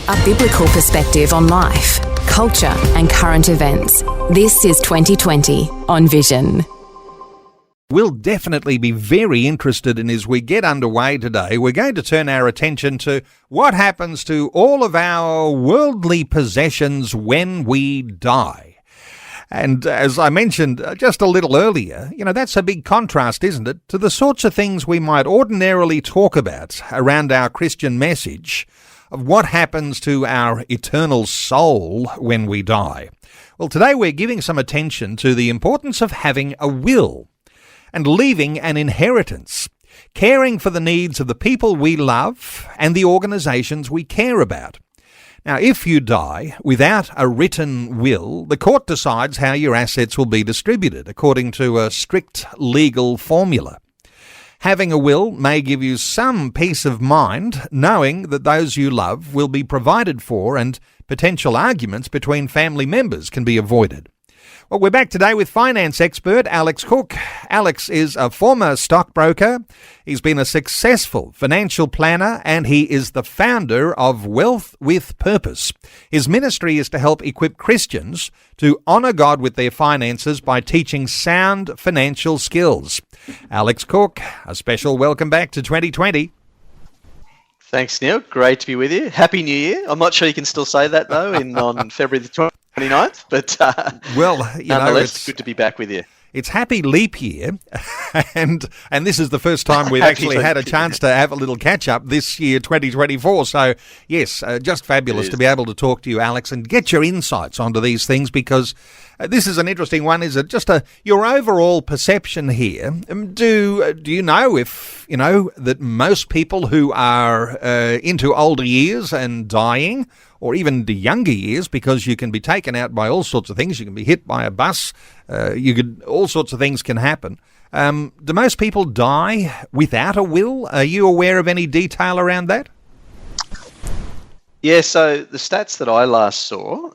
A biblical perspective on life, culture and current events. This is 2020 on Vision. We'll definitely be very interested in as we get underway today. We're going to turn our attention to what happens to all of our worldly possessions when we die. And as I mentioned just a little earlier, that's a big contrast, isn't it, to the sorts of things we might ordinarily talk about around our Christian message of what happens to our eternal soul when we die. Well, today we're giving some attention to the importance of having a will and leaving an inheritance, caring for the needs of the people we love and the organisations we care about. Now, if you die without a written will, the court decides how your assets will be distributed according to a strict legal formula. Having a will may give you some peace of mind, knowing that those you love will be provided for and potential arguments between family members can be avoided. Well, we're back today with finance expert Alex Cook. Alex is a former stockbroker. He's been a successful financial planner, and he is the founder of Wealth with Purpose. His ministry is to help equip Christians to honour God with their finances by teaching sound financial skills. Alex Cook, a special welcome back to 2020. Thanks, Neil. Great to be with you. Happy New Year. I'm not sure you can still say that, though, on February the 29th, but nonetheless, it's good to be back with you. It's Happy Leap Year, and this is the first time we've actually had a chance to have a little catch-up this year, 2024. So, yes, just fabulous to be able to talk to you, Alex, and get your insights onto these things, because this is an interesting one. Is it just your overall perception here? Do you know if, that most people who are into older years and dying, or even the younger years, because you can be taken out by all sorts of things, you can be hit by a bus, all sorts of things can happen. Do most people die without a will? Are you aware of any detail around that? Yeah, so the stats that I last saw,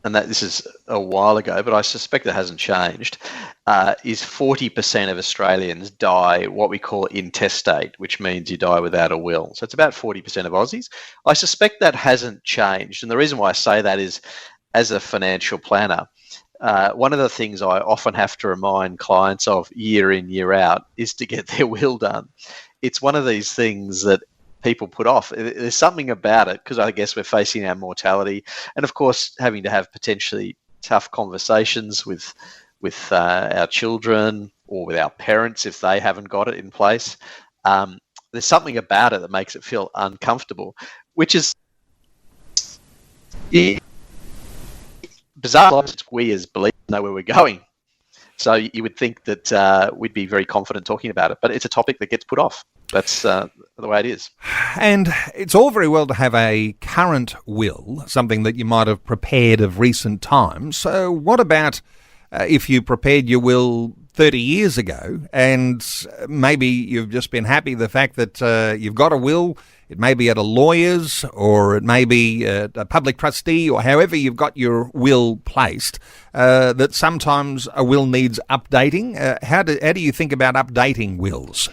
and that this is a while ago, but I suspect it hasn't changed, is 40% of Australians die what we call intestate, which means you die without a will. So it's about 40% of Aussies. I suspect that hasn't changed. And the reason why I say that is, as a financial planner, one of the things I often have to remind clients of year in, year out is to get their will done. It's one of these things that people put off. There's something about it, because I guess we're facing our mortality, and of course having to have potentially tough conversations with our children or with our parents if they haven't got it in place. There's something about it that makes it feel uncomfortable, which is bizarre. We as believers know where we're going, so you would think that we'd be very confident talking about it, but it's a topic that gets put off. That's the way it is. And it's all very well to have a current will, something that you might have prepared of recent times. So what about if you prepared your will 30 years ago, and maybe you've just been happy the fact that you've got a will? It may be at a lawyer's, or it may be a public trustee, or however you've got your will placed, that sometimes a will needs updating. How do you think about updating wills?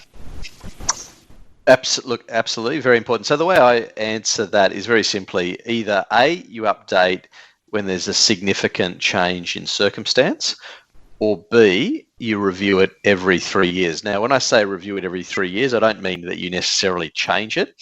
Absolutely, very important. So the way I answer that is very simply, either A, you update when there's a significant change in circumstance, or B, you review it every 3 years. Now, when I say review it every 3 years, I don't mean that you necessarily change it,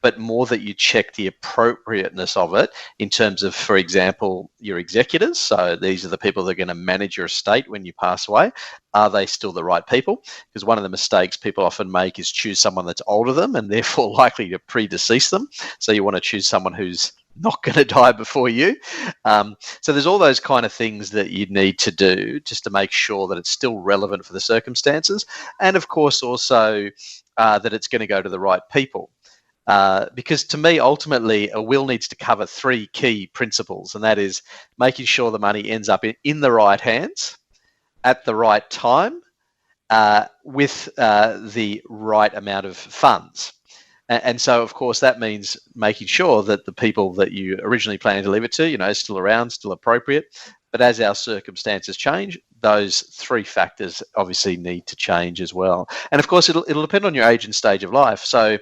but more that you check the appropriateness of it in terms of, for example, your executors. So these are the people that are going to manage your estate when you pass away. Are they still the right people? Because one of the mistakes people often make is choose someone that's older than them and therefore likely to predecease them. So you want to choose someone who's not going to die before you. So there's all those kind of things that you need to do just to make sure that it's still relevant for the circumstances. And of course also that it's going to go to the right people. Because to me, ultimately, a will needs to cover three key principles, and that is making sure the money ends up in the right hands at the right time with the right amount of funds. And so, of course, that means making sure that the people that you originally planned to leave it to, is still around, still appropriate. But as our circumstances change, those three factors obviously need to change as well. And of course, it'll depend on your age and stage of life. So,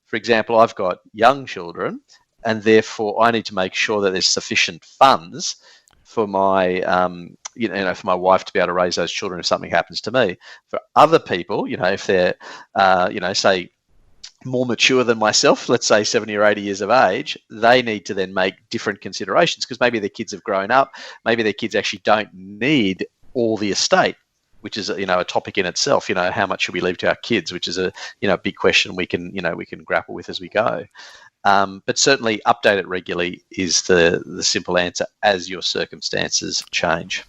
for example, I've got young children, and therefore I need to make sure that there's sufficient funds for my for my wife to be able to raise those children if something happens to me. For other people, if they're say more mature than myself, let's say 70 or 80 years of age, they need to then make different considerations, because maybe their kids have grown up, maybe their kids actually don't need all the estate, which is a topic in itself. How much should we leave to our kids, which is a big question we can grapple with as we go. But certainly update it regularly is the simple answer as your circumstances change.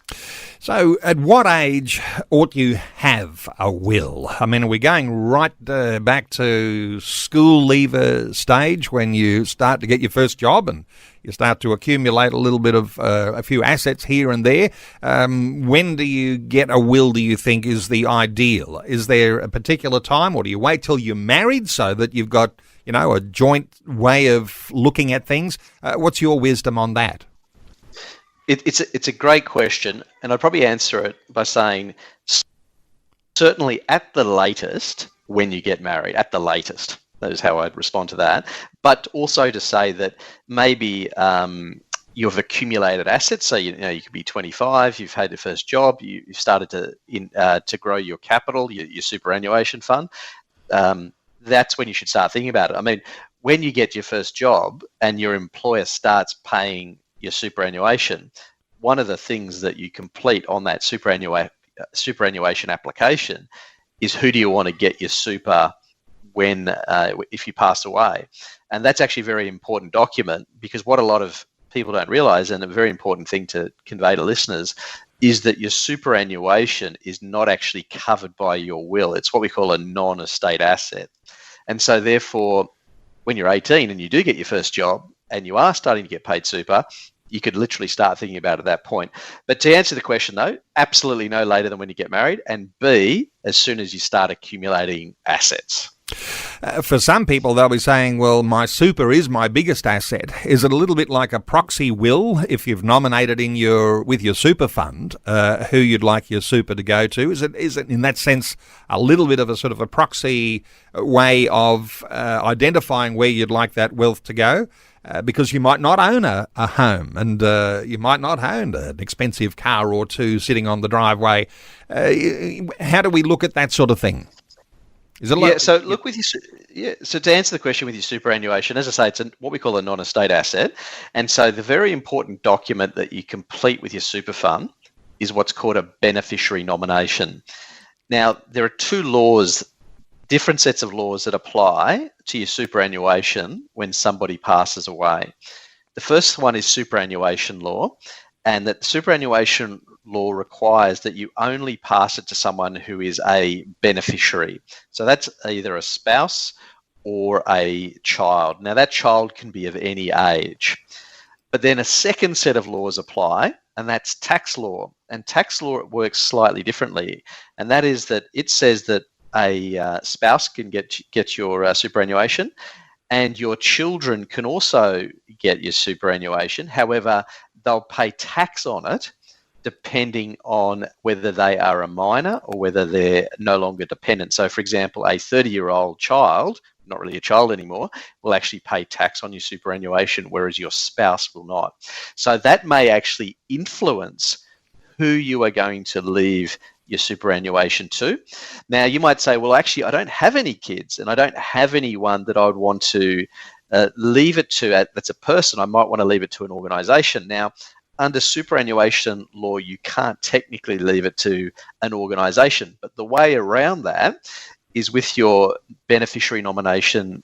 So at what age ought you have a will? I mean, are we going right back to school leaver stage when you start to get your first job and you start to accumulate a little bit of a few assets here and there? When do you get a will, do you think, is the ideal? Is there a particular time, or do you wait till you're married so that you've got a joint way of looking at things? What's your wisdom on that? It's a great question, and I'd probably answer it by saying certainly at the latest when you get married, at the latest. That is how I'd respond to that. But also to say that maybe you've accumulated assets. So you could be 25, you've had your first job, you've started to grow your capital, your superannuation fund. That's when you should start thinking about it. I mean, when you get your first job and your employer starts paying your superannuation, one of the things that you complete on that superannuation application is who do you want to get your super when if you pass away. And that's actually a very important document, because what a lot of people don't realise, and a very important thing to convey to listeners, is that your superannuation is not actually covered by your will. It's what we call a non-estate asset. And so therefore, when you're 18 and you do get your first job and you are starting to get paid super, you could literally start thinking about it at that point. But to answer the question though, absolutely no later than when you get married, and B, as soon as you start accumulating assets. For some people, they'll be saying, well, my super is my biggest asset. Is it a little bit like a proxy will if you've nominated with your super fund who you'd like your super to go to? Is it in that sense a little bit of a sort of a proxy way of identifying where you'd like that wealth to go? Because you might not own a home, and you might not own an expensive car or two sitting on the driveway. How do we look at that sort of thing? So to answer the question with your superannuation, as I say, it's what we call a non-estate asset. And so the very important document that you complete with your super fund is what's called a beneficiary nomination. Now, there are different sets of laws that apply to your superannuation when somebody passes away. The first one is superannuation law, and that superannuation law requires that you only pass it to someone who is a beneficiary. So that's either a spouse or a child. Now that child can be of any age. But then a second set of laws apply, and that's tax law. And tax law works slightly differently. And that is that it says that a spouse can get your superannuation, and your children can also get your superannuation. However, they'll pay tax on it depending on whether they are a minor or whether they're no longer dependent. So, for example, a 30-year-old child, not really a child anymore, will actually pay tax on your superannuation, whereas your spouse will not. So that may actually influence who you are going to leave your superannuation to. Now, you might say, well, actually, I don't have any kids and I don't have anyone that I would want to leave it to. That's a person. I might want to leave it to an organisation. Now, under superannuation law, you can't technically leave it to an organisation. But the way around that is with your beneficiary nomination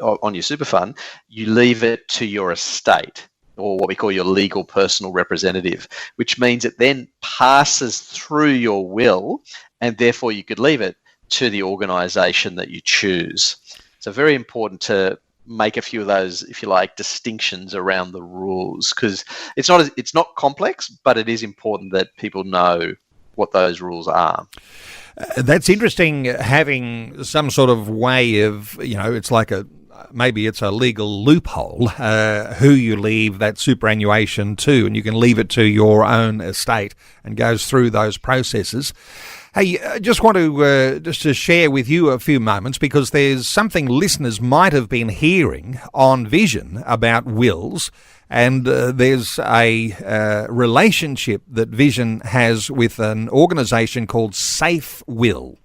on your super fund, you leave it to your estate, or what we call your legal personal representative, which means it then passes through your will, and therefore you could leave it to the organisation that you choose. So very important to make a few of those, if you like, distinctions around the rules, because it's not complex, but it is important that people know what those rules are. That's interesting, having some sort of way of, it's like maybe it's a legal loophole, who you leave that superannuation to, and you can leave it to your own estate and goes through those processes. Hey, I just want to just to share with you a few moments because there's something listeners might have been hearing on Vision about wills, and there's a relationship that Vision has with an organisation called Safe Will,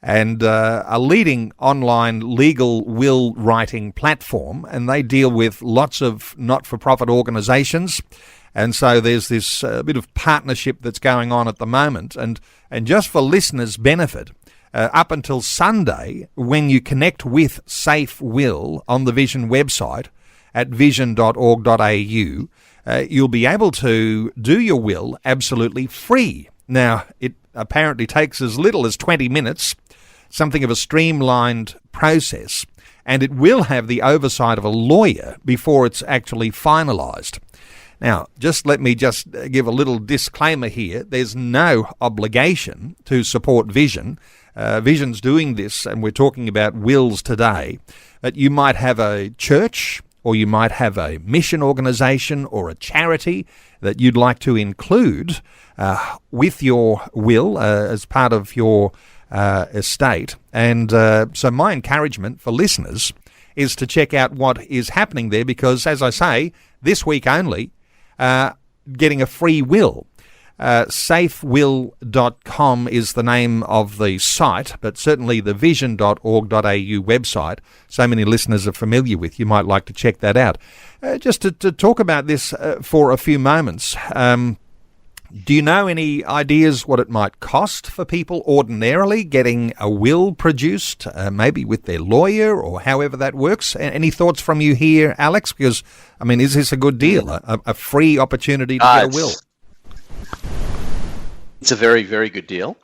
and a leading online legal will writing platform, and they deal with lots of not-for-profit organisations. And so there's this bit of partnership that's going on at the moment. And just for listeners' benefit, up until Sunday, when you connect with Safe Will on the Vision website at vision.org.au, you'll be able to do your will absolutely free. Now, it apparently takes as little as 20 minutes, something of a streamlined process, and it will have the oversight of a lawyer before it's actually finalised. Now, let me give a little disclaimer here. There's no obligation to support Vision. Vision's doing this, and we're talking about wills today. But you might have a church, or you might have a mission organisation or a charity that you'd like to include with your will as part of your estate. And so my encouragement for listeners is to check out what is happening there because, as I say, this week only, getting a free will. Safewill.com is the name of the site, but certainly the vision.org.au website, so many listeners are familiar with. You might like to check that out. Just to talk about this for a few moments, do you know any ideas what it might cost for people ordinarily getting a will produced, maybe with their lawyer or however that works? Any thoughts from you here, Alex? Because, I mean, is this a good deal, a free opportunity to get a will? It's a very, very good deal.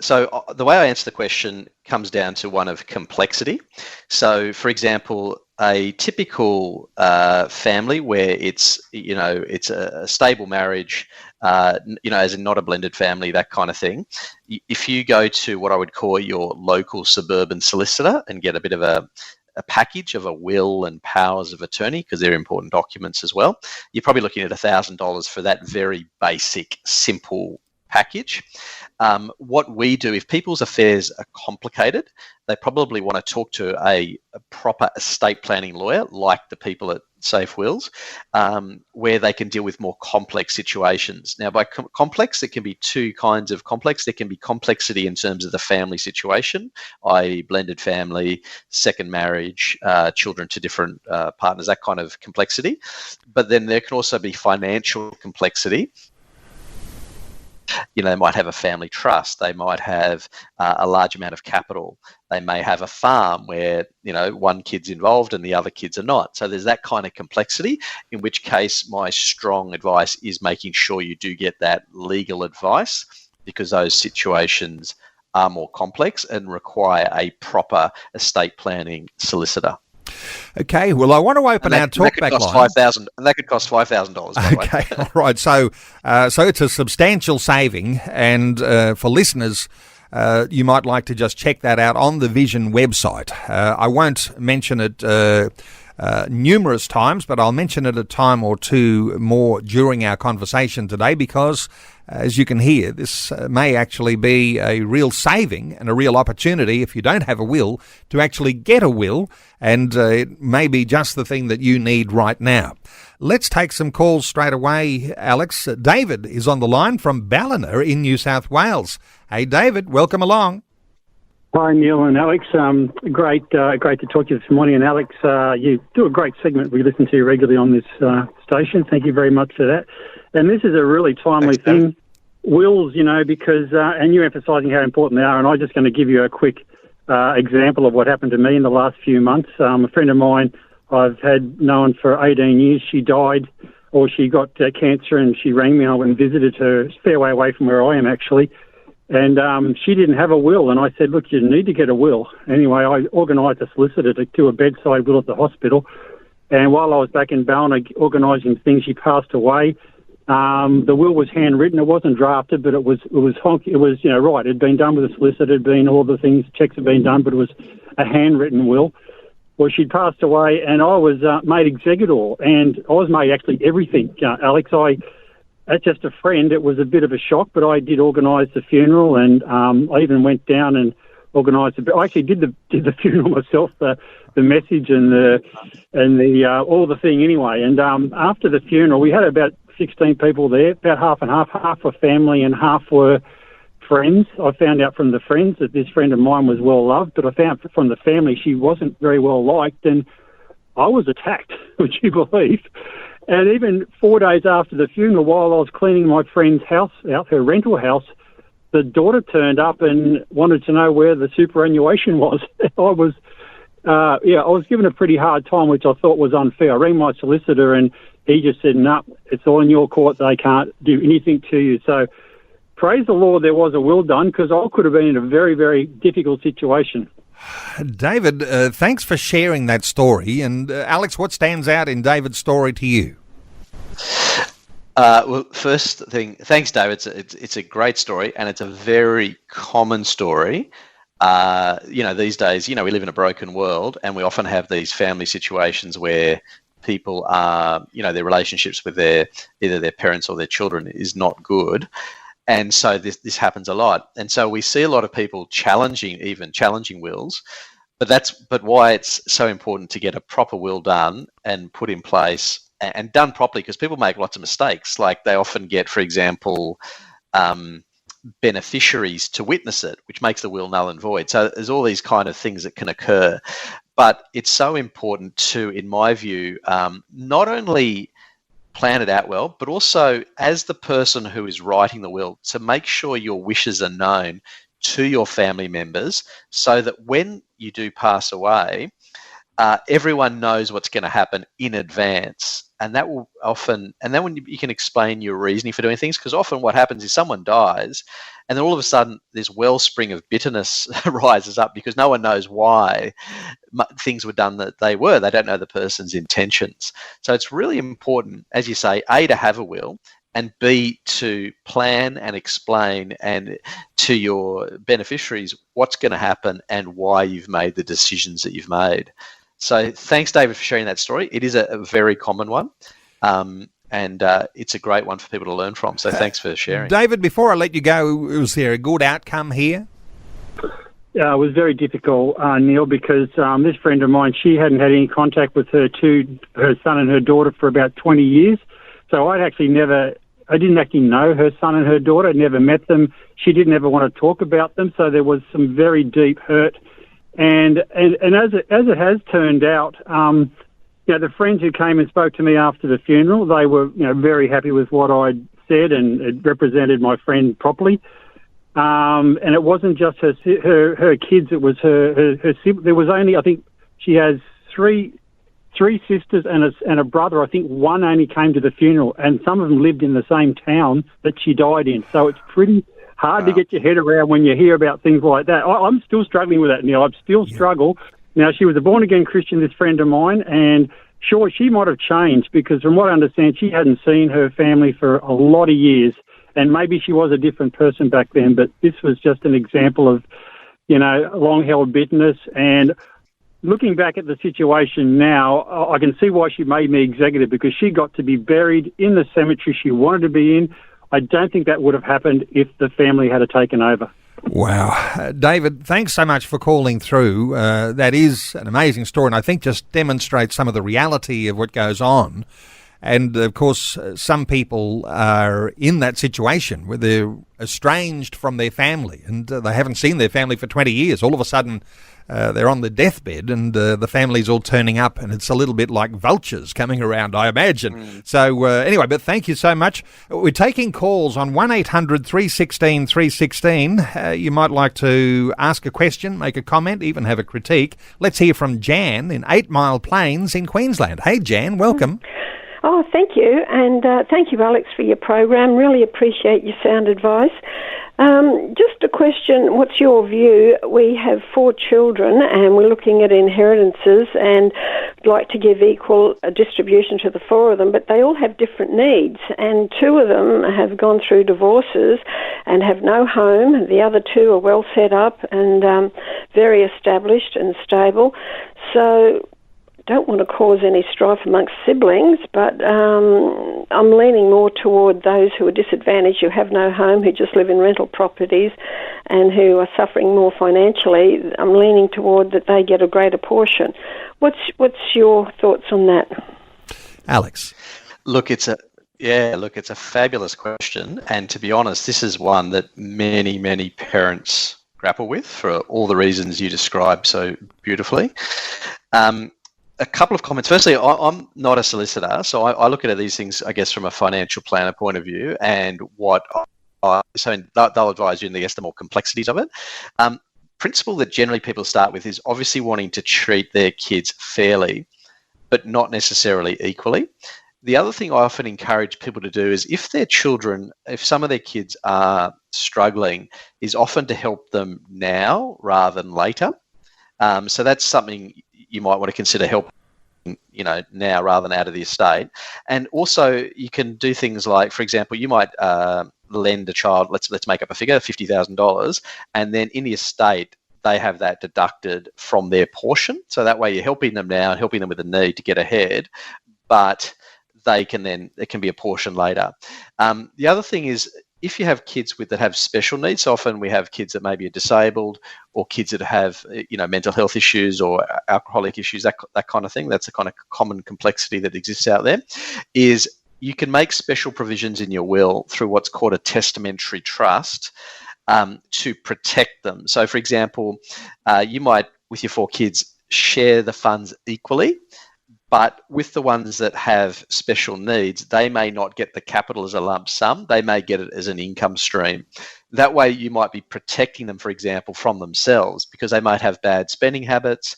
So the way I answer the question comes down to one of complexity. So, for example, a typical family where it's a stable marriage, as in not a blended family, that kind of thing. If you go to what I would call your local suburban solicitor and get a bit of a package of a will and powers of attorney, because they're important documents as well, you're probably looking at $1,000 for that very basic, simple package. What we do, if people's affairs are complicated, they probably want to talk to a proper estate planning lawyer, like the people at Safe Wills, where they can deal with more complex situations. Now, by complex, it can be two kinds of complex. There can be complexity in terms of the family situation, i.e. blended family, second marriage, children to different partners, that kind of complexity. But then there can also be financial complexity. They might have a family trust. They might have a large amount of capital. They may have a farm where, one kid's involved and the other kids are not. So there's that kind of complexity, in which case my strong advice is making sure you do get that legal advice, because those situations are more complex and require a proper estate planning solicitor. Okay, well, I want to open our talkback line. That could cost $5,000. Okay, all right. So it's a substantial saving, and for listeners, you might like to just check that out on the Vision website. I won't mention it numerous times, but I'll mention it a time or two more during our conversation today because, as you can hear, this may actually be a real saving and a real opportunity if you don't have a will to actually get a will, and it may be just the thing that you need right now. Let's take some calls straight away, Alex. David is on the line from Ballina in New South Wales. Hey, David, welcome along. Hi, Neil and Alex. Great to talk to you this morning. And Alex, you do a great segment we listen to regularly on this station. Thank you very much for that. And this is a really timely thing. Wills, because, and you're emphasising how important they are, and I'm just going to give you a quick example of what happened to me in the last few months. A friend of mine I've had known for 18 years, she died, or she got cancer, and she rang me. I went and visited her. It's a fair way away from where I am, actually. And she didn't have a will, and I said, look, you need to get a will. Anyway, I organised a solicitor to do a bedside will at the hospital, and while I was back in Ballina organising things, she passed away. The will was handwritten. It wasn't drafted, but it was right. It had been done with a solicitor, all the things, checks had been done, but it was a handwritten will. Well, she'd passed away, and I was made executor, and I was made actually everything, Alex. as just a friend, it was a bit of a shock, but I did organise the funeral, and I even went down and organised it. I actually did the funeral myself, the message and the all the thing anyway. And after the funeral, we had about 16 people there, about half and half. Half were family and half were friends. I found out from the friends that this friend of mine was well loved, but I found from the family she wasn't very well liked, and I was attacked, would you believe? And even 4 days after the funeral, while I was cleaning my friend's house out, her rental house, the daughter turned up and wanted to know where the superannuation was. I was given a pretty hard time, which I thought was unfair. I rang my solicitor and he just said, no, it's all in your court. They can't do anything to you. So praise the Lord there was a will done, because I could have been in a very, very difficult situation. David, thanks for sharing that story. And Alex, what stands out in David's story to you? Well, first thing, thanks, David. It's a great story, and it's a very common story. These days, we live in a broken world, and we often have these family situations where people are, their relationships with either their parents or their children is not good. And so this happens a lot. And so we see a lot of people challenging wills, but why it's so important to get a proper will done and put in place and done properly, because people make lots of mistakes. Like they often get, for example, beneficiaries to witness it, which makes the will null and void. So there's all these kind of things that can occur. But it's so important to, in my view, not only plan it out well, but also as the person who is writing the will, to make sure your wishes are known to your family members, so that when you do pass away, everyone knows what's going to happen in advance. And that will often, and then when you can explain your reasoning for doing things, because often what happens is someone dies and then all of a sudden this wellspring of bitterness rises up because no one knows why things were done that they were. They don't know the person's intentions. So it's really important, as you say, A, to have a will, and B, to plan and explain and to your beneficiaries what's going to happen and why you've made the decisions that you've made. So thanks, David, for sharing that story. It is a very common one, and it's a great one for people to learn from. So thanks for sharing. David, before I let you go, was there a good outcome here? Yeah, it was very difficult, Neil, because this friend of mine, she hadn't had any contact with her son and her daughter for about 20 years. So I didn't actually know her son and her daughter. I'd never met them. She didn't ever want to talk about them. So there was some very deep hurt. And as it has turned out, the friends who came and spoke to me after the funeral, they were very happy with what I'd said, and it represented my friend properly. And it wasn't just her kids; it was her. There was only, I think, she has three sisters and a brother. I think one only came to the funeral, and some of them lived in the same town that she died in. So it's pretty hard to get your head around when you hear about things like that. I'm still struggling with that, Neil. I still struggle. Now, she was a born-again Christian, this friend of mine, and sure, she might have changed, because from what I understand, she hadn't seen her family for a lot of years, and maybe she was a different person back then, but this was just an example of, long-held bitterness. And looking back at the situation now, I can see why she made me executive, because she got to be buried in the cemetery she wanted to be in. I don't think that would have happened if the family had taken over. Wow. David, thanks so much for calling through. That is an amazing story, and I think just demonstrates some of the reality of what goes on. And, of course, some people are in that situation where they're estranged from their family, and they haven't seen their family for 20 years. All of a sudden, they're on the deathbed, and the family's all turning up, and it's a little bit like vultures coming around, I imagine. So anyway, but thank you so much. We're taking calls on 1-800-316-316. You might like to ask a question, make a comment, even have a critique. Let's hear from Jan in 8 Mile Plains in Queensland. Hey, Jan, welcome. Oh, thank you. And thank you, Alex, for your program. Really appreciate your sound advice. Just a question, what's your view? We have 4 children and we're looking at inheritances and like to give equal distribution to the 4 of them, but they all have different needs, and 2 of them have gone through divorces and have no home. The other 2 are well set up and very established and stable. So don't want to cause any strife amongst siblings, but I'm leaning more toward those who are disadvantaged, who have no home, who just live in rental properties and who are suffering more financially. I'm leaning toward that they get a greater portion. What's your thoughts on that? Alex. Look, it's a fabulous question, and to be honest, this is one that many parents grapple with for all the reasons you described so beautifully. A couple of comments. Firstly, I'm not a solicitor, so I look at these things, I guess, from a financial planner point of view, and so they'll advise you in, I guess, the more complexities of it. Principle that generally people start with is obviously wanting to treat their kids fairly, but not necessarily equally. The other thing I often encourage people to do is if some of their kids are struggling, is often to help them now rather than later. So that's something you might want to consider helping, now rather than out of the estate. And also you can do things like, for example, you might lend a child, let's make up a figure, $50,000, and then in the estate, they have that deducted from their portion. So that way you're helping them now and helping them with the need to get ahead, but it can be a portion later. The other thing is, if you have kids that have special needs, often we have kids that maybe are disabled or kids that have, mental health issues or alcoholic issues, that kind of thing. That's a kind of common complexity that exists out there. Is you can make special provisions in your will through what's called a testamentary trust to protect them. So, for example, you might, with your 4 kids, share the funds equally. But with the ones that have special needs, they may not get the capital as a lump sum. They may get it as an income stream. That way you might be protecting them, for example, from themselves, because they might have bad spending habits.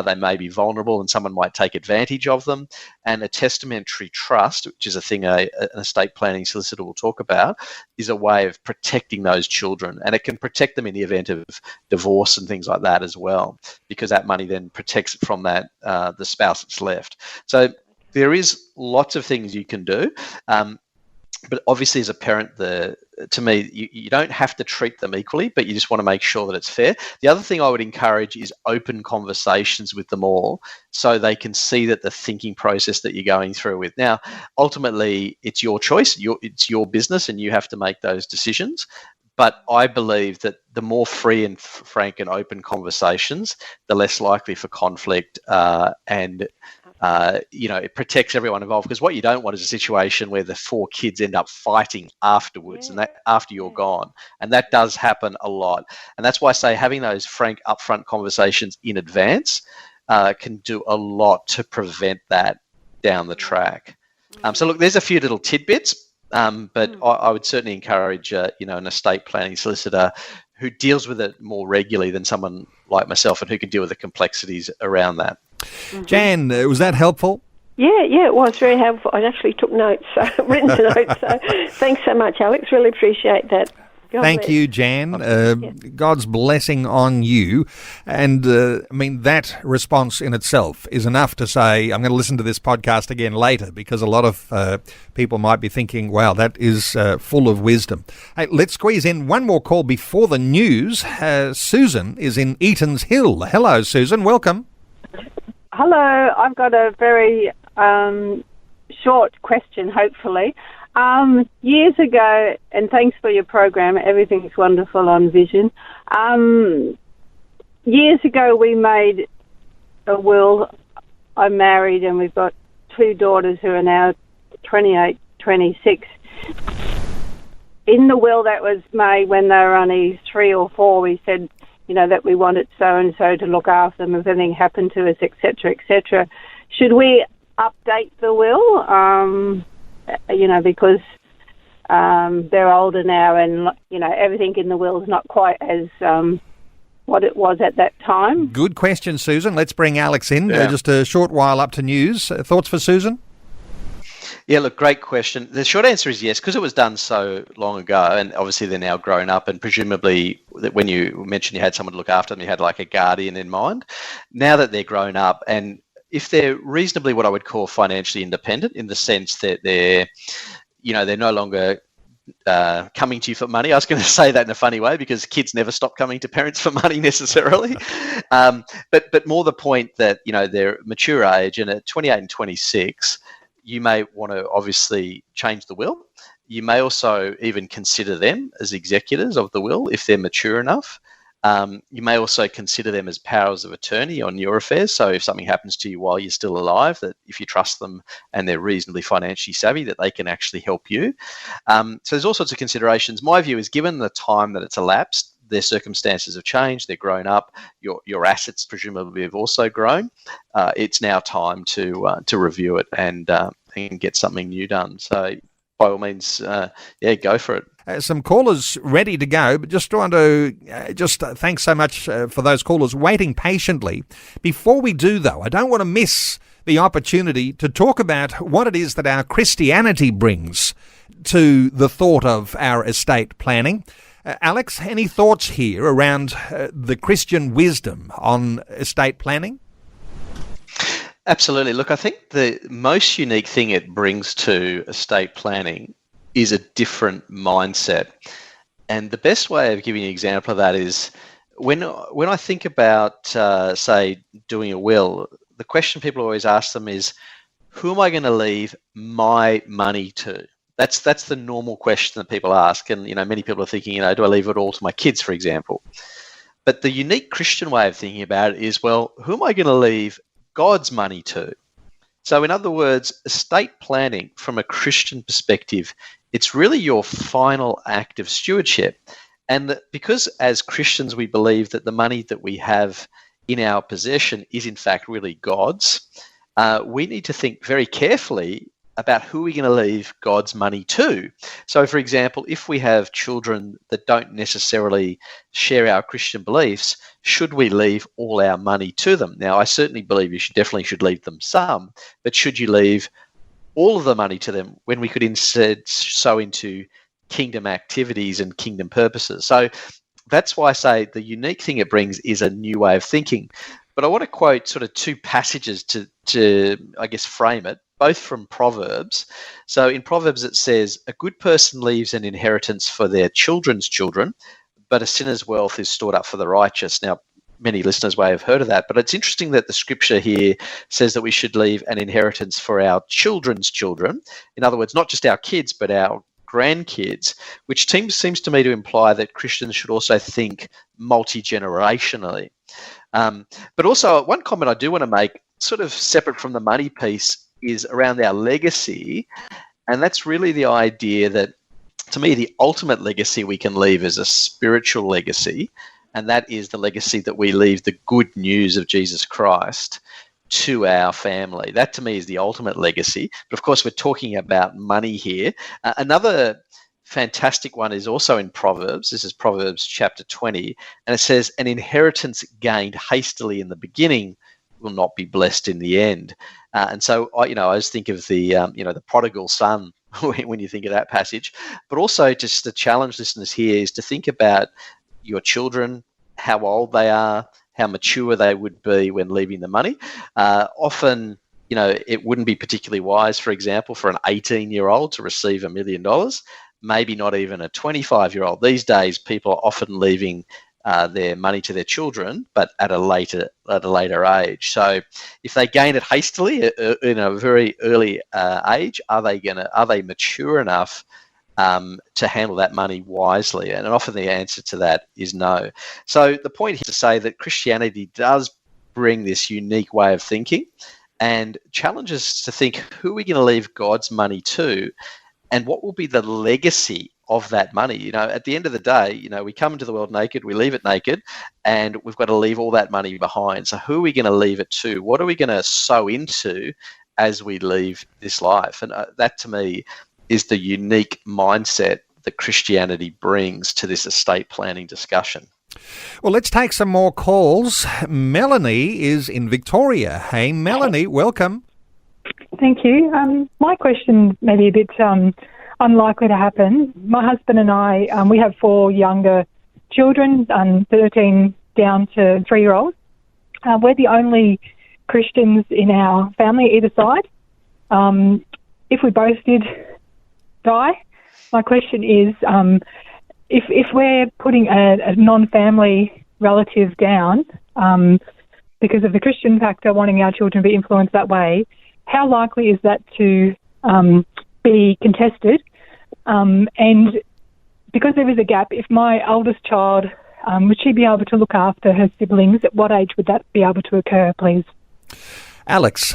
They may be vulnerable and someone might take advantage of them. And a testamentary trust, which is a thing an estate planning solicitor will talk about, is a way of protecting those children. And it can protect them in the event of divorce and things like that as well, because that money then protects it from the spouse that's left. So there is lots of things you can do. But obviously, as a parent, to me, you don't have to treat them equally, but you just want to make sure that it's fair. The other thing I would encourage is open conversations with them all, so they can see that the thinking process that you're going through with. Now, ultimately, it's your choice, it's your business, and you have to make those decisions. But I believe that the more free and frank and open conversations, the less likely for conflict and it protects everyone involved, because what you don't want is a situation where the 4 kids end up fighting afterwards and that after you're gone. And that does happen a lot. And that's why I say having those frank upfront conversations in advance can do a lot to prevent that down the track. So look, there's a few little tidbits, but I would certainly encourage, an estate planning solicitor who deals with it more regularly than someone like myself and who can deal with the complexities around that. Jan, was that helpful? Yeah, it was very helpful. I actually took notes, written notes. So thanks so much, Alex. Really appreciate that. Thank you, Jan. God's blessing on you. And that response in itself is enough to say, I'm going to listen to this podcast again later, because a lot of people might be thinking, wow, that is full of wisdom. Hey, let's squeeze in one more call before the news. Susan is in Eatons Hill. Hello, Susan. Welcome. Hello. I've got a very short question, hopefully. Years ago, and thanks for your program, everything's wonderful on Vision. Years ago, we made a will. I'm married and we've got 2 daughters who are now 28, 26. In the will that was made when they were only 3 or 4, we said, that we wanted so-and-so to look after them if anything happened to us, etc., etc. Should we update the will? Because they're older now and, everything in the will is not quite as what it was at that time. Good question, Susan. Let's bring Alex in. Just a short while up to news. Thoughts for Susan? Yeah, look, great question. The short answer is yes, because it was done so long ago, and obviously they're now grown up, and presumably when you mentioned you had someone to look after them, you had like a guardian in mind. Now that they're grown up, and if they're reasonably what I would call financially independent, in the sense that they're no longer coming to you for money. I was going to say that in a funny way because kids never stop coming to parents for money necessarily. But more the point that, they're mature age, and at 28 and 26, you may want to obviously change the will. You may also even consider them as executors of the will if they're mature enough. You may also consider them as powers of attorney on your affairs. So if something happens to you while you're still alive, that if you trust them and they're reasonably financially savvy, that they can actually help you. So there's all sorts of considerations. My view is, given the time that it's elapsed, their circumstances have changed, they're grown up, your assets presumably have also grown. It's now time to review it and get something new done. So by all means, go for it. Some callers ready to go, but just want to thanks so much for those callers waiting patiently. Before we do, though, I don't want to miss the opportunity to talk about what it is that our Christianity brings to the thought of our estate planning. Alex, any thoughts here around the Christian wisdom on estate planning? Absolutely. Look, I think the most unique thing it brings to estate planning is a different mindset. And the best way of giving you an example of that is when I think about, say, doing a will, the question people always ask them is, who am I going to leave my money to? That's the normal question that people ask. And, many people are thinking, do I leave it all to my kids, for example? But the unique Christian way of thinking about it is, well, who am I going to leave God's money to? So in other words, estate planning from a Christian perspective, it's really your final act of stewardship. And because as Christians we believe that the money that we have in our possession is in fact really God's, we need to think very carefully about who we're going to leave God's money to. So, for example, if we have children that don't necessarily share our Christian beliefs, should we leave all our money to them? Now, I certainly believe you definitely should leave them some, but should you leave all of the money to them when we could instead sow into kingdom activities and kingdom purposes? So that's why I say the unique thing it brings is a new way of thinking. But I want to quote sort of two passages to I guess, frame it, both from Proverbs. So in Proverbs it says, a good person leaves an inheritance for their children's children, but a sinner's wealth is stored up for the righteous. Now, many listeners may have heard of that, but it's interesting that the scripture here says that we should leave an inheritance for our children's children. In other words, not just our kids, but our grandkids, which seems to me to imply that Christians should also think multi-generationally. But also, one comment I do want to make, sort of separate from the money piece, is around our legacy. And that's really the idea that, to me, the ultimate legacy we can leave is a spiritual legacy. And that is the legacy that we leave the good news of Jesus Christ to our family. That, to me, is the ultimate legacy. But of course, we're talking about money here. Another fantastic one is also in Proverbs. This is Proverbs chapter 20. And it says, an inheritance gained hastily in the beginning will not be blessed in the end. And so, I just think of the, the prodigal son when you think of that passage. But also, just to challenge listeners here is to think about your children, how old they are, how mature they would be when leaving the money. Often, it wouldn't be particularly wise, for example, for an 18-year-old to receive $1 million, maybe not even a 25-year-old. These days, people are often leaving their money to their children, but at a later age. So, if they gain it hastily in a very early age, are they mature enough to handle that money wisely? And often the answer to that is no. So the point here is to say that Christianity does bring this unique way of thinking and challenges us to think, who are we going to leave God's money to, and what will be the legacy of that money? At the end of the day, we come into the world naked, we leave it naked, and we've got to leave all that money behind. So who are we going to leave it to? What are we going to sow into as we leave this life? And that, to me, is the unique mindset that Christianity brings to this estate planning discussion. Well, let's take some more calls. Melanie is in Victoria. Hey, Melanie, welcome. Thank you. My question may be a bit unlikely to happen. My husband and I, we have 4 younger children, 13 down to 3-year-olds. We're the only Christians in our family, either side. If we both did die, my question is, if we're putting a non-family relative down because of the Christian factor, wanting our children to be influenced that way, how likely is that to be contested? And because there is a gap, if my eldest child, would she be able to look after her siblings? At what age would that be able to occur, please? Alex.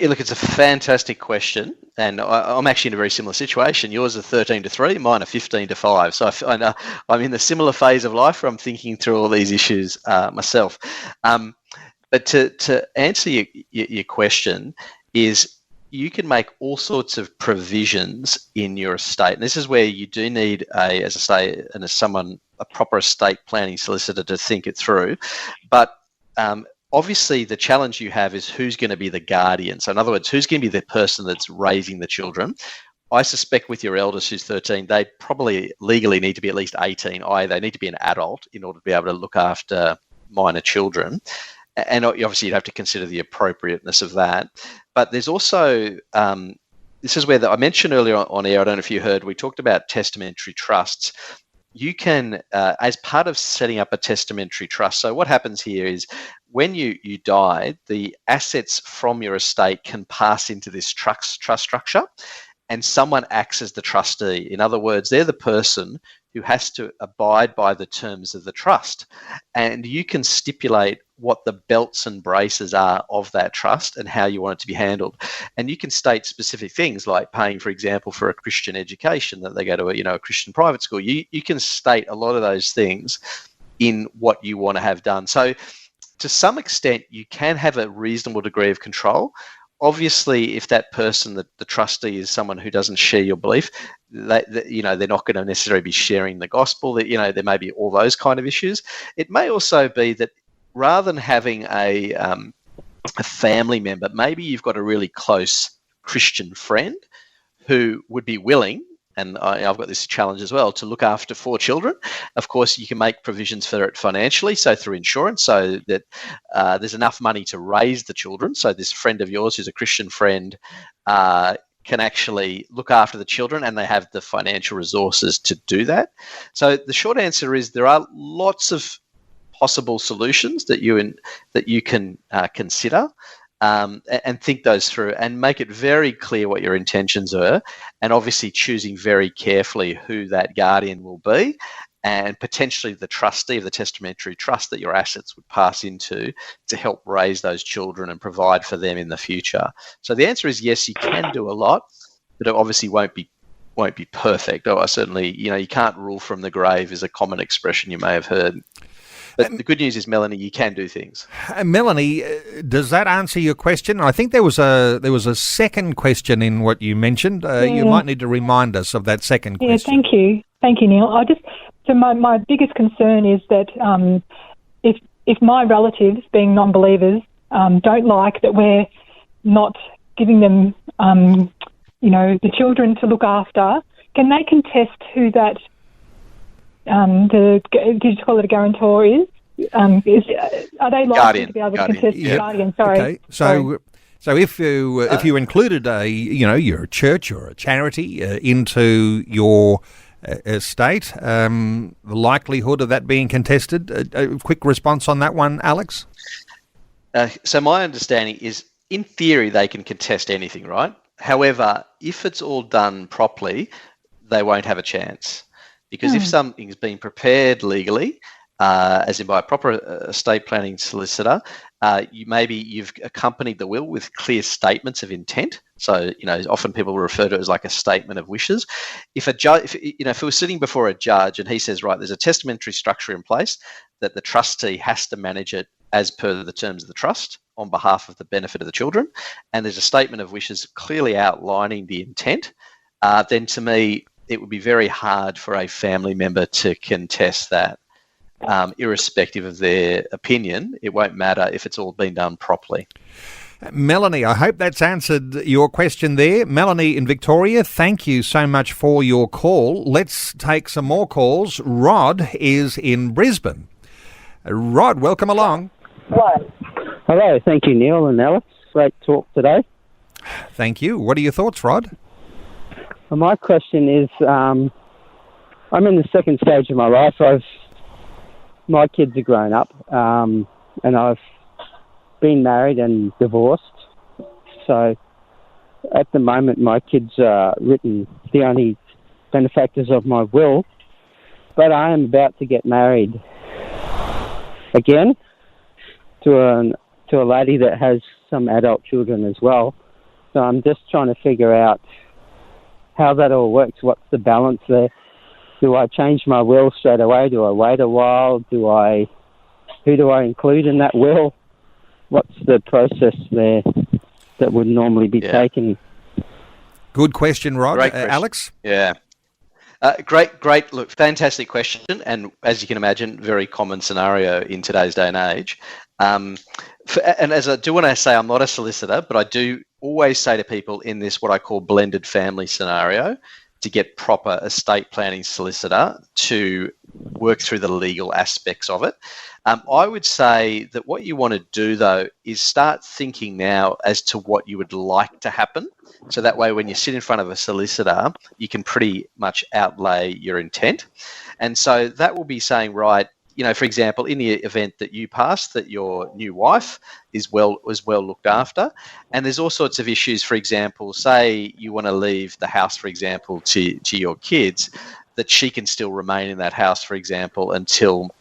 Look, it's a fantastic question, and I'm actually in a very similar situation. Yours are 13 to 3, mine are 15 to 5. So I know I'm in the similar phase of life where I'm thinking through all these issues myself. But to answer your question is, you can make all sorts of provisions in your estate. And this is where you do need a proper estate planning solicitor to think it through. But obviously, the challenge you have is who's going to be the guardian. So in other words, who's going to be the person that's raising the children? I suspect with your eldest who's 13, they probably legally need to be at least 18, i.e. they need to be an adult in order to be able to look after minor children. And obviously you'd have to consider the appropriateness of that. But there's also, this is where I mentioned earlier on air, I don't know if you heard, we talked about testamentary trusts. You can, as part of setting up a testamentary trust, so what happens here is when you die, the assets from your estate can pass into this trust structure, and someone acts as the trustee. In other words, they're the person who has to abide by the terms of the trust. And you can stipulate what the belts and braces are of that trust and how you want it to be handled. And you can state specific things like paying, for example, for a Christian education, that they go to a Christian private school. You can state a lot of those things in what you want to have done. So to some extent, you can have a reasonable degree of control. Obviously, if that person, the trustee, is someone who doesn't share your belief, they're not going to necessarily be sharing the gospel. There may be all those kind of issues. It may also be that rather than having a family member, maybe you've got a really close Christian friend who would be willing, and I've got this challenge as well, to look after 4 children. Of course, you can make provisions for it financially, so through insurance, so that there's enough money to raise the children. So this friend of yours who's a Christian friend can actually look after the children, and they have the financial resources to do that. So the short answer is there are lots of possible solutions that you can consider. And think those through and make it very clear what your intentions are, and obviously choosing very carefully who that guardian will be, and potentially the trustee of the testamentary trust that your assets would pass into to help raise those children and provide for them in the future. So the answer is yes, you can do a lot, but it obviously won't be perfect. I certainly, you can't rule from the grave is a common expression you may have heard. But the good news is, Melanie, you can do things. Melanie, does that answer your question? I think there was a second question in what you mentioned. You might need to remind us of that second question. Yeah, thank you, Neil. So my biggest concern is that if my relatives, being non-believers, don't like that we're not giving them, the children to look after, can they contest who that? Did you call it a guarantor is? Are they likely to be able to contest the guardian? Sorry. Okay. So if you included your church or a charity into your estate, the likelihood of that being contested. A quick response on that one, Alex. So my understanding is, in theory, they can contest anything, right? However, if it's all done properly, they won't have a chance. Because if something's been prepared legally, as in by a proper estate planning solicitor, you've accompanied the will with clear statements of intent. So, often people refer to it as like a statement of wishes. If a judge, if we're sitting before a judge and he says, right, there's a testamentary structure in place that the trustee has to manage it as per the terms of the trust on behalf of the benefit of the children, and there's a statement of wishes clearly outlining the intent, then to me, it would be very hard for a family member to contest that, irrespective of their opinion. It won't matter if it's all been done properly. Melanie, I hope that's answered your question there. Melanie in Victoria, thank you so much for your call. Let's take some more calls. Rod is in Brisbane. Rod, welcome along. Hello, thank you, Neil and Alex. Great talk today. Thank you. What are your thoughts, Rod? Well, my question is, I'm in the second stage of my life. My kids are grown up, and I've been married and divorced. So at the moment, my kids are the only benefactors of my will. But I am about to get married again to a lady that has some adult children as well. So I'm just trying to figure out how that all works. What's the balance there? Do I change my will straight away? Do I wait a while? Who do I include in that will? What's the process there that would normally be taken? Good question, Rod. Great question. Alex? Yeah. Great. Look, fantastic question. And as you can imagine, very common scenario in today's day and age. And as I do want to say, I'm not a solicitor, but I do always say to people in this, what I call blended family scenario, to get proper estate planning solicitor to work through the legal aspects of it. I would say that what you want to do, though, is start thinking now as to what you would like to happen. So that way, when you sit in front of a solicitor, you can pretty much outlay your intent. And so that will be saying, right, for example, in the event that you pass, that your new wife was well looked after, and there's all sorts of issues. For example, say you want to leave the house, for example, to your kids, that she can still remain in that house, for example, until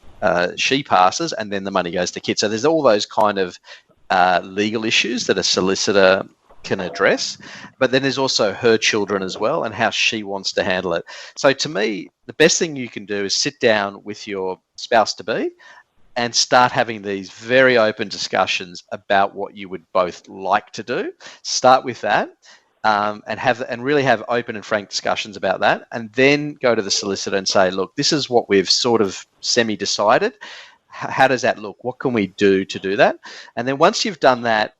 she passes, and then the money goes to kids. So there's all those kind of legal issues that a solicitor can address, but then there's also her children as well and how she wants to handle it. So to me, the best thing you can do is sit down with your spouse-to-be and start having these very open discussions about what you would both like to do. Start with that. And really have open and frank discussions about that, and then go to the solicitor and say, look, this is what we've sort of semi-decided. How does that look? What can we do to do that? And then once you've done that,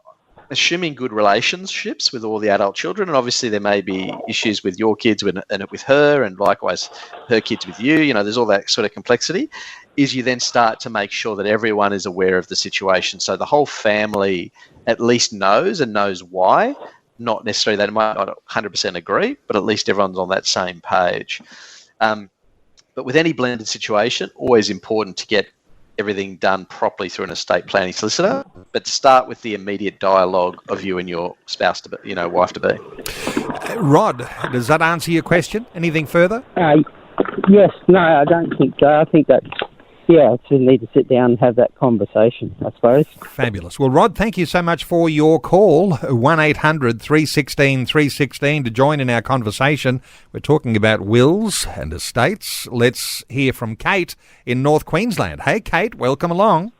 assuming good relationships with all the adult children, and obviously there may be issues with your kids with her, and likewise her kids with you, there's all that sort of complexity, is you then start to make sure that everyone is aware of the situation. So the whole family at least knows why. Not necessarily, they might not 100% agree, but at least everyone's on that same page. But with any blended situation, always important to get everything done properly through an estate planning solicitor, but start with the immediate dialogue of you and your spouse, wife-to-be. Rod, does that answer your question? Anything further? Yes. No, I don't think so. I think that's, to need to sit down and have that conversation, I suppose. Fabulous. Well, Rod, thank you so much for your call. 1-800 316 316 to join in our conversation. We're talking about wills and estates. Let's hear from Kate in North Queensland. Hey, Kate, welcome along.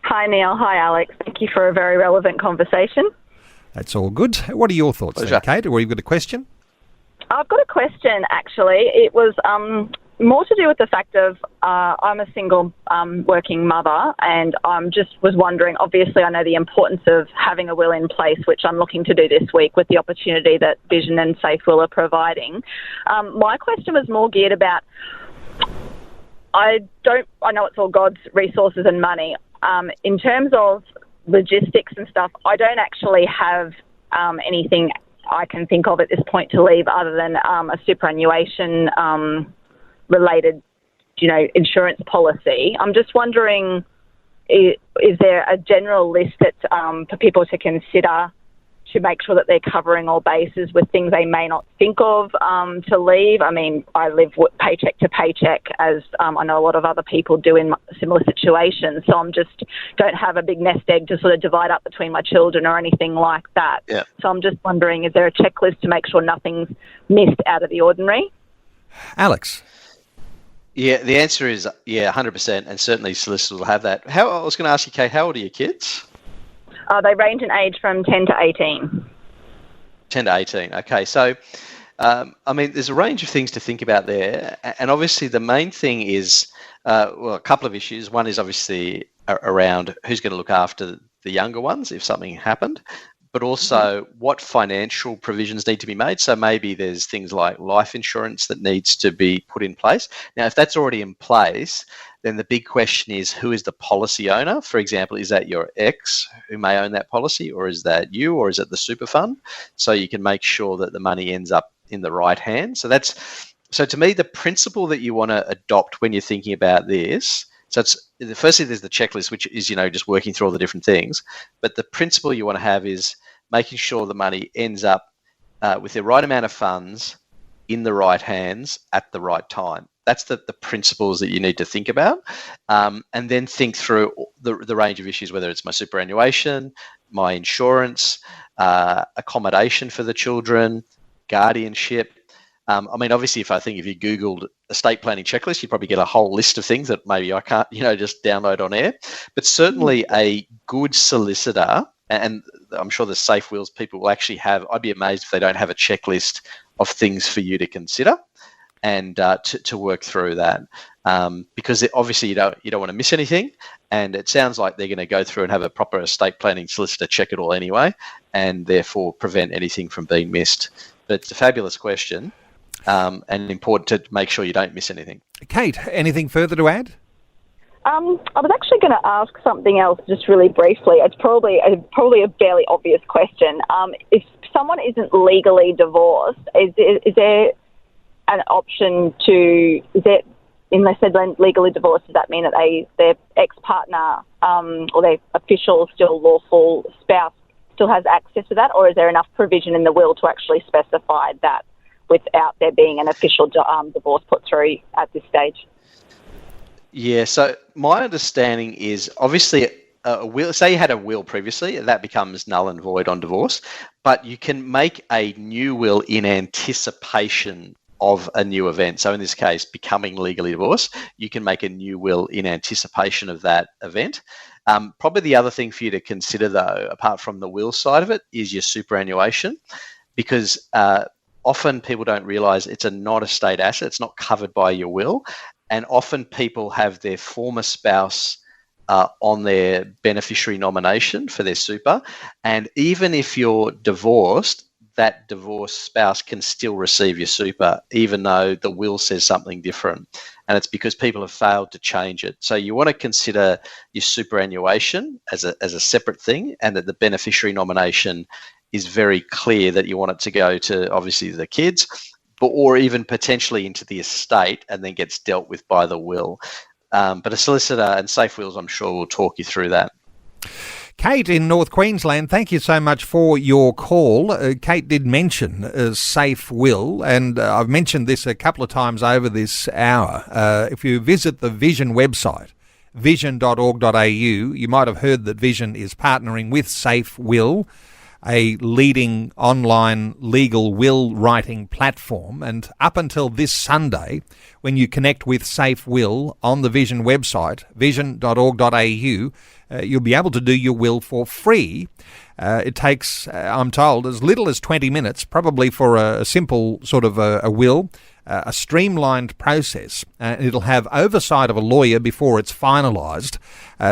Hi, Neil. Hi, Alex. Thank you for a very relevant conversation. That's all good. What are your thoughts then, Kate? Or you've got a question? I've got a question, actually. It was more to do with the fact of I'm a single working mother, and just was wondering, obviously I know the importance of having a will in place, which I'm looking to do this week with the opportunity that Vision and Safe Will are providing. My question was more geared about, I know it's all God's resources and money. In terms of logistics and stuff, I don't actually have anything I can think of at this point to leave other than a superannuation related, insurance policy. I'm just wondering, is there a general list that for people to consider to make sure that they're covering all bases with things they may not think of to leave? I mean, I live paycheck to paycheck, as I know a lot of other people do in similar situations. So don't have a big nest egg to sort of divide up between my children or anything like that. Yeah. So I'm just wondering, is there a checklist to make sure nothing's missed out of the ordinary? Alex? Yeah, the answer is 100%, and certainly solicitors will have that. I was going to ask you, Kate, how old are your kids? They range in age from 10 to 18. 10 to 18, okay. So, there's a range of things to think about there, and obviously the main thing is, a couple of issues. One is obviously around who's going to look after the younger ones if something happened, but also what financial provisions need to be made. So maybe there's things like life insurance that needs to be put in place. Now, if that's already in place, then the big question is, who is the policy owner? For example, is that your ex who may own that policy, or is that you, or is it the super fund? So you can make sure that the money ends up in the right hand. So to me, the principle that you want to adopt when you're thinking about this. So firstly, there's the checklist, which is, just working through all the different things. But the principle you want to have is making sure the money ends up with the right amount of funds in the right hands at the right time. That's the principles that you need to think about, and then think through the range of issues, whether it's my superannuation, my insurance, accommodation for the children, guardianship. Obviously, if you Googled estate planning checklist, you'd probably get a whole list of things that maybe I can't, just download on air. But certainly a good solicitor, and I'm sure the Safe Wills people will actually have, I'd be amazed if they don't have a checklist of things for you to consider and to work through that. Because obviously you don't want to miss anything. And it sounds like they're going to go through and have a proper estate planning solicitor check it all anyway, and therefore prevent anything from being missed. But it's a fabulous question. And important to make sure you don't miss anything. Kate, anything further to add? I was actually going to ask something else just really briefly. It's probably a fairly obvious question. If someone isn't legally divorced, is there an option unless they're legally divorced, does that mean that their ex-partner or their official, still lawful spouse still has access to that, or is there enough provision in the will to actually specify that without there being an official divorce put through at this stage? Yeah, so my understanding is obviously a will, say you had a will previously, that becomes null and void on divorce, but you can make a new will in anticipation of a new event. So in this case, becoming legally divorced, you can make a new will in anticipation of that event. Probably the other thing for you to consider, though, apart from the will side of it, is your superannuation, because often people don't realise it's not a state asset, it's not covered by your will, and often people have their former spouse on their beneficiary nomination for their super, and even if you're divorced, that divorced spouse can still receive your super, even though the will says something different. And it's because people have failed to change it. So you want to consider your superannuation as a separate thing, and that the beneficiary nomination is very clear that you want it to go to obviously the kids, or even potentially into the estate, and then gets dealt with by the will. But a solicitor and Safe Wills, I'm sure, will talk you through that. Kate in North Queensland, thank you so much for your call. Kate did mention Safe Will, and I've mentioned this a couple of times over this hour. If you visit the Vision website, vision.org.au, you might have heard that Vision is partnering with Safe Will, a leading online legal will writing platform. And up until this Sunday, when you connect with Safe Will on the Vision website, vision.org.au, you'll be able to do your will for free. It takes, I'm told, as little as 20 minutes, probably for a simple sort of a will, a streamlined process. It'll have oversight of a lawyer before it's finalised.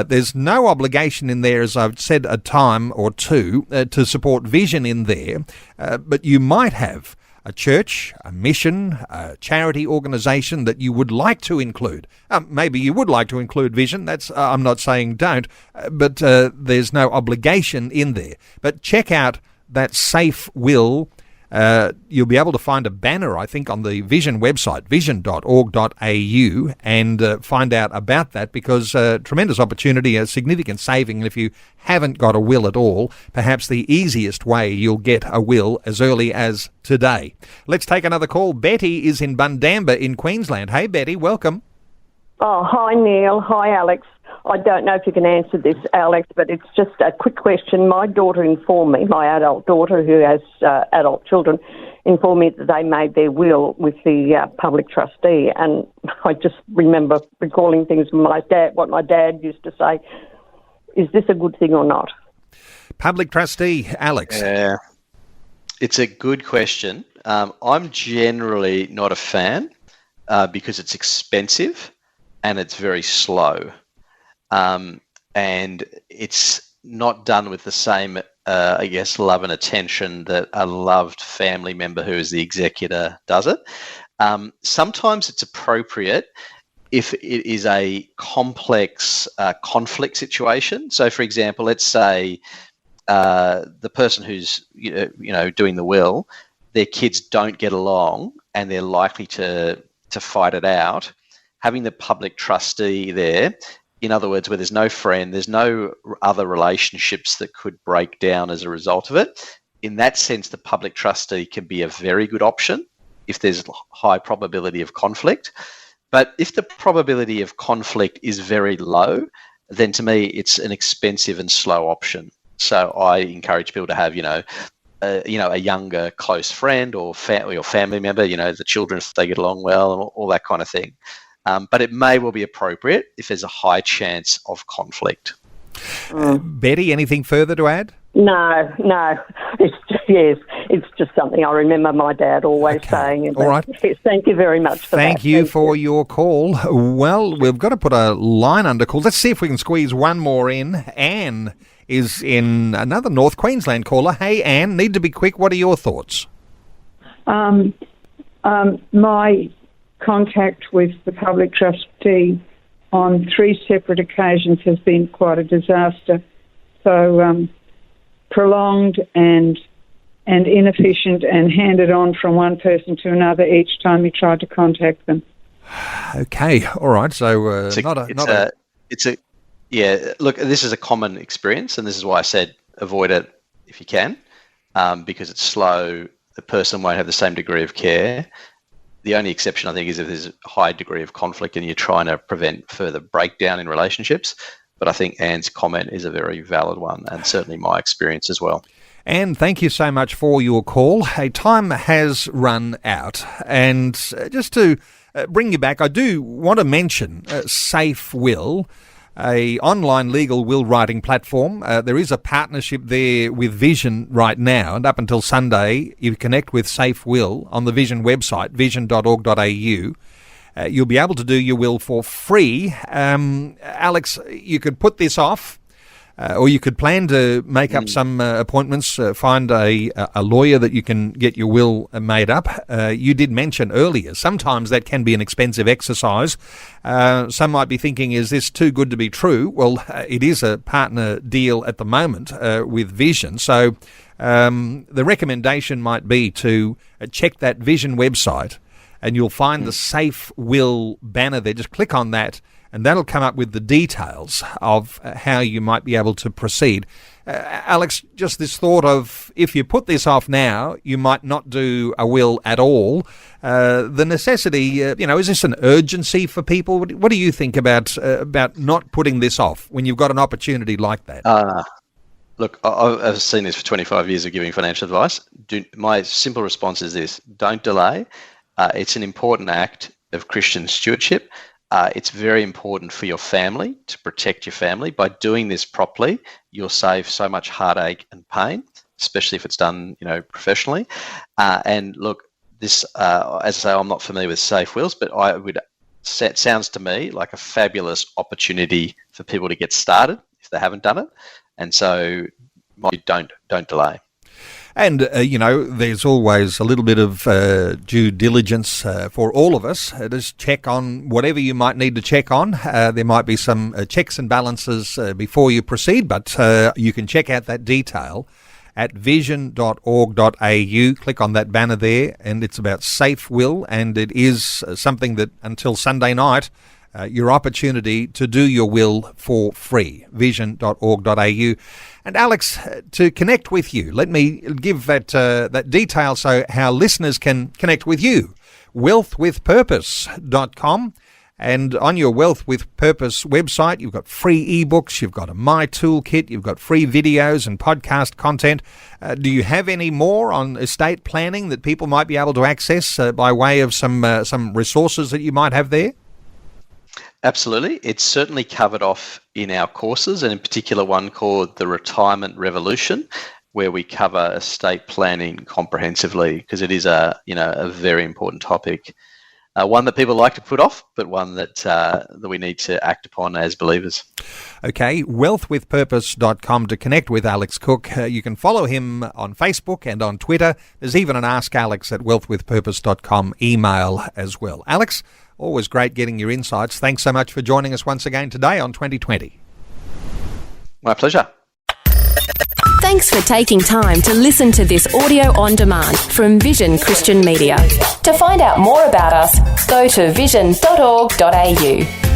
There's no obligation in there, as I've said a time or two, to support Vision in there, but you might have a church, a mission, a charity organisation that you would like to include. Maybe you would like to include Vision. That's I'm not saying don't, but there's no obligation in there. But check out that Safe Will. You'll be able to find a banner, I think, on the Vision website, vision.org.au, and find out about that, because tremendous opportunity, a significant saving. And if you haven't got a will at all, perhaps the easiest way you'll get a will as early as today. Let's take another call. Betty is in Bundamba in Queensland. Hey, Betty, welcome. Oh, hi, Neil. Hi, Alex. I don't know if you can answer this, Alex, but it's just a quick question. My daughter informed me, my adult daughter who has adult children, informed me that they made their will with the public trustee, and I just remember recalling things from what my dad used to say. Is this a good thing or not? Public trustee, Alex. Yeah, it's a good question. I'm generally not a fan because it's expensive and it's very slow. And it's not done with the same, love and attention that a loved family member who is the executor does it. Sometimes it's appropriate if it is a complex conflict situation. So, for example, let's say the person who's doing the will their kids don't get along and they're likely to fight it out, having the public trustee there, in other words, where there's no friend, there's no other relationships that could break down as a result of it, in that sense, the public trustee can be a very good option if there's high probability of conflict. But if the probability of conflict is very low, then to me, it's an expensive and slow option. So I encourage people to have, a younger close friend or your family member, the children, if they get along well, and all that kind of thing. But it may well be appropriate if there's a high chance of conflict. Betty, anything further to add? No. It's just something I remember my dad always saying. All right. Yes, thank you very much for that. Thank you for your call. Well, we've got to put a line under calls. Let's see if we can squeeze one more in. Anne is in another North Queensland caller. Hey, Anne, need to be quick. What are your thoughts? My contact with the public trustee on 3 separate occasions has been quite a disaster. So prolonged and inefficient, and handed on from one person to another each time you tried to contact them. Okay, all right. So Look, this is a common experience, and this is why I said avoid it if you can, because it's slow. The person won't have the same degree of care. The only exception, I think, is if there's a high degree of conflict and you're trying to prevent further breakdown in relationships. But I think Anne's comment is a very valid one, and certainly my experience as well. Anne, thank you so much for your call. Hey, time has run out. And just to bring you back, I do want to mention Safe Will, a online legal will writing platform. There is a partnership there with Vision right now, and up until Sunday, you connect with Safe Will on the Vision website, vision.org.au. You'll be able to do your will for free. Alex, you could put this off, or you could plan to make up some appointments, find a lawyer that you can get your will made up. You did mention earlier, sometimes that can be an expensive exercise. Some might be thinking, is this too good to be true? Well, it is a partner deal at the moment with Vision. So the recommendation might be to check that Vision website, and you'll find the Safe Will banner there. Just click on that, and that'll come up with the details of how you might be able to proceed. Alex, just this thought of, if you put this off now, you might not do a will at all. The necessity, is this an urgency for people? What do you think about not putting this off when you've got an opportunity like that? Look, I've seen this for 25 years of giving financial advice. My simple response is this: don't delay. It's an important act of Christian stewardship. It's very important for your family, to protect your family. By doing this properly, you'll save so much heartache and pain, especially if it's done, professionally. And look, this, as I say, I'm not familiar with Safe Wills, but it sounds to me like a fabulous opportunity for people to get started if they haven't done it. And so, don't delay. And, there's always a little bit of due diligence for all of us. Just check on whatever you might need to check on. There might be some checks and balances before you proceed, but you can check out that detail at vision.org.au. Click on that banner there, and it's about Safe Will, and it is something that until Sunday night, your opportunity to do your will for free, vision.org.au. And Alex, to connect with you, let me give that detail so how listeners can connect with you. wealthwithpurpose.com. And on your Wealth with Purpose website, you've got free ebooks, you've got a My Toolkit, you've got free videos and podcast content. Do you have any more on estate planning that people might be able to access by way of some resources that you might have there? Absolutely. It's certainly covered off in our courses, and in particular one called The Retirement Revolution, where we cover estate planning comprehensively, because it is a very important topic. One that people like to put off, but one that we need to act upon as believers. Okay, wealthwithpurpose.com to connect with Alex Cook. You can follow him on Facebook and on Twitter. There's even an Ask Alex at wealthwithpurpose.com email as well. Alex, always great getting your insights. Thanks so much for joining us once again today on 2020. My pleasure. Thanks for taking time to listen to this audio on demand from Vision Christian Media. To find out more about us, go to vision.org.au.